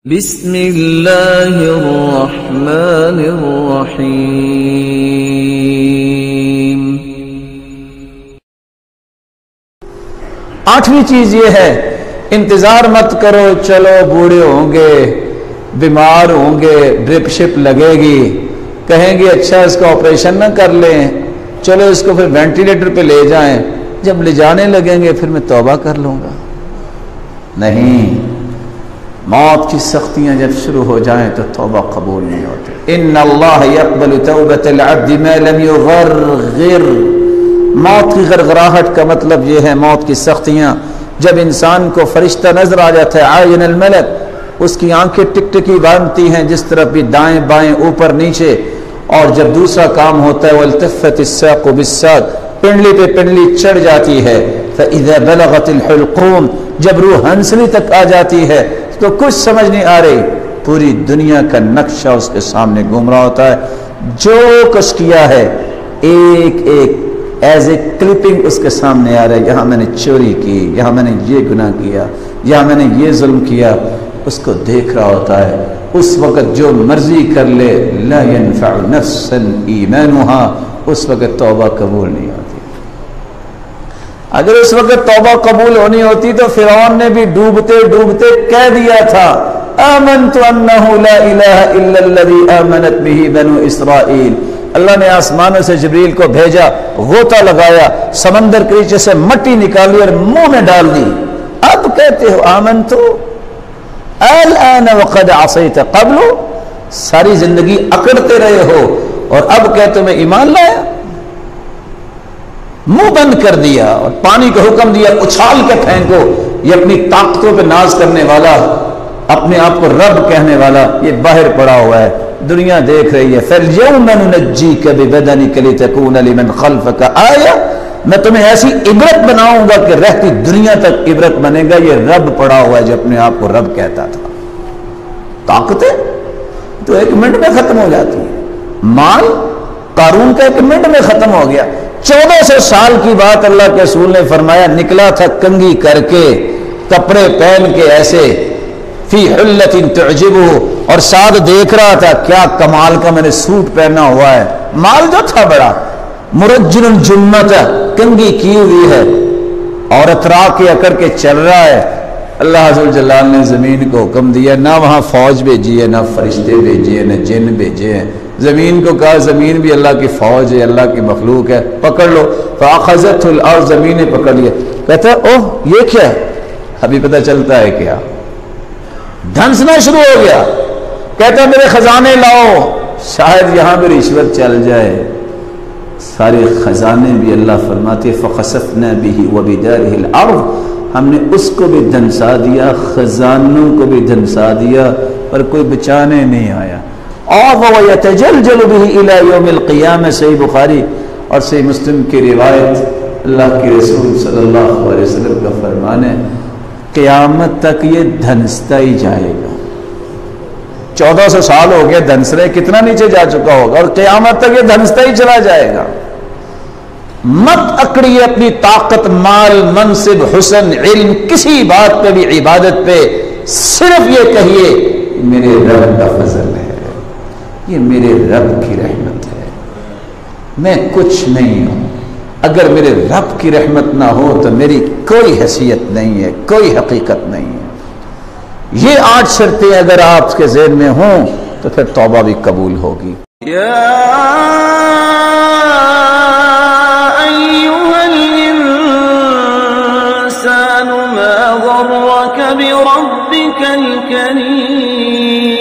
بسم اللہ الرحمن الرحیم۔ 8ویں چیز یہ ہے، انتظار مت کرو، چلو بوڑھے ہوں گے، بیمار ہوں گے، ڈرپ شپ لگے گی، کہیں گے اچھا اس کا آپریشن نہ کر لیں، چلو اس کو پھر وینٹیلیٹر پہ لے جائیں، جب لے جانے لگیں گے پھر میں توبہ کر لوں گا۔ نہیں، موت کی سختیاں جب شروع ہو جائیں تو توبہ قبول نہیں ہوتی۔ ان اللہ یقبل توبۃ العبد ما لم یغرغر، موت کی غرغراہٹ کا مطلب یہ ہے، موت کی سختیاں جب انسان کو فرشتہ نظر آ جاتا ہے، عین الملک، اس کی آنکھیں ٹک ٹکی باندھتی ہیں جس طرف بھی، دائیں بائیں اوپر نیچے، اور جب دوسرا کام ہوتا ہے والتفت الساق بالساق، پنڈلی پہ پنڈلی چڑھ جاتی ہے، فاذا بلغت الحلقوم، جب روح ہنسلی تک آ جاتی ہے تو کچھ سمجھ نہیں آ رہی، پوری دنیا کا نقشہ اس کے سامنے گھوم رہا ہوتا ہے، جو کچھ کیا ہے ایک ایک ایز اے کلپنگ اس کے سامنے آ رہا ہے، یہاں میں نے چوری کی، یہاں میں نے یہ گناہ کیا، یہاں میں نے یہ ظلم کیا، اس کو دیکھ رہا ہوتا ہے۔ اس وقت جو مرضی کر لے، لا ينفع نفسا ایمانها، اس وقت توبہ قبول نہیں ہوتی۔ اگر اس وقت توبہ قبول ہونی ہوتی تو فرعون نے بھی ڈوبتے ڈوبتے کہہ دیا تھا، آمنت انہ لا الہ الا الذی آمنت بہ بنو اسرائیل۔ اللہ نے آسمانوں سے جبریل کو بھیجا، غوطہ لگایا، سمندر کے نیچے سے مٹی نکالی اور منہ میں ڈال دی، اب کہتے ہو آمنت الآن وقد عصیت قبل، ساری زندگی اکڑتے رہے ہو اور اب کہتے ہو میں ایمان لایا۔ منہ بند کر دیا اور پانی کا حکم دیا، اچھال کے پھینکو۔ یہ اپنی طاقتوں پہ ناز کرنے والا، اپنے آپ کو رب کہنے والا، یہ باہر پڑا ہوا ہے، دنیا دیکھ رہی ہے۔ فَالْيَوْمَ نُنَجِّيكَ بِبَدَنِكَ لِتَكُونَ لِمَنْ خَلْفَكَ آیَةً، میں تمہیں ایسی عبرت بناؤں گا کہ رہتی دنیا تک عبرت بنے گا۔ یہ رب پڑا ہوا ہے جو اپنے آپ کو رب کہتا تھا۔ طاقتیں تو ایک منٹ میں ختم ہو جاتی ہیں، مال قارون کا ایک منٹ میں ختم ہو گیا۔ 1400 سال کی بات اللہ کے رسول نے فرمایا، نکلا تھا کنگھی کر کے، کپڑے پہن کے ایسے، فی حلۃ تعجبہ، اور ساتھ دیکھ رہا تھا کیا کمال کا میں نے سوٹ پہنا ہوا ہے، مال جو تھا بڑا، مرجل الجمۃ، کنگھی کی ہوئی ہے اور اترا کے اکڑ کے چل رہا ہے۔ اللہ عز و جل نے زمین کو حکم دیا، نہ وہاں فوج بھیجی ہے، نہ فرشتے بھیجے ہیں، نہ جن بھیجے ہیں، زمین کو کہا زمین بھی اللہ کی فوج ہے، اللہ کی مخلوق ہے، پکڑ لو۔ فاخذته الارض، زمین نے پکڑ لیا۔ کہتا ہے اوہ یہ کیا ہے؟ ابھی پتہ چلتا ہے کیا، دھنسنا شروع ہو گیا۔ کہتا ہے میرے خزانے لاؤ، شاید یہاں بھی رشوت چل جائے۔ سارے خزانے بھی اللہ فرماتے فخسفنا به وبداره الارض، ہم نے اس کو بھی دھنسا دیا، خزانوں کو بھی دھنسا دیا، پر کوئی بچانے نہیں آیا۔ اور وہ یتجلجل به الى یوم القیامہ، صحیح بخاری اور صحیح مسلم کی روایت، اللہ کے رسول صلی اللہ علیہ وسلم کا فرمان ہے قیامت تک یہ دھنستا ہی جائے گا۔ 1400 سال ہو گئے دھنس رہے، کتنا نیچے جا چکا ہوگا، اور قیامت تک یہ دھنستا ہی چلا جائے گا۔ مت اکڑیے اپنی طاقت، مال، منصب، حسن، علم، کسی بات پہ بھی، عبادت پہ، صرف یہ کہیے میرے رب کا فضل ہے، یہ میرے رب کی رحمت ہے، میں کچھ نہیں ہوں، اگر میرے رب کی رحمت نہ ہو تو میری کوئی حیثیت نہیں ہے، کوئی حقیقت نہیں ہے۔ یہ 8 شرطیں اگر آپ کے ذہن میں ہوں تو پھر توبہ بھی قبول ہوگی۔ یا ایھا الانسان ما غرک بربک الکریم۔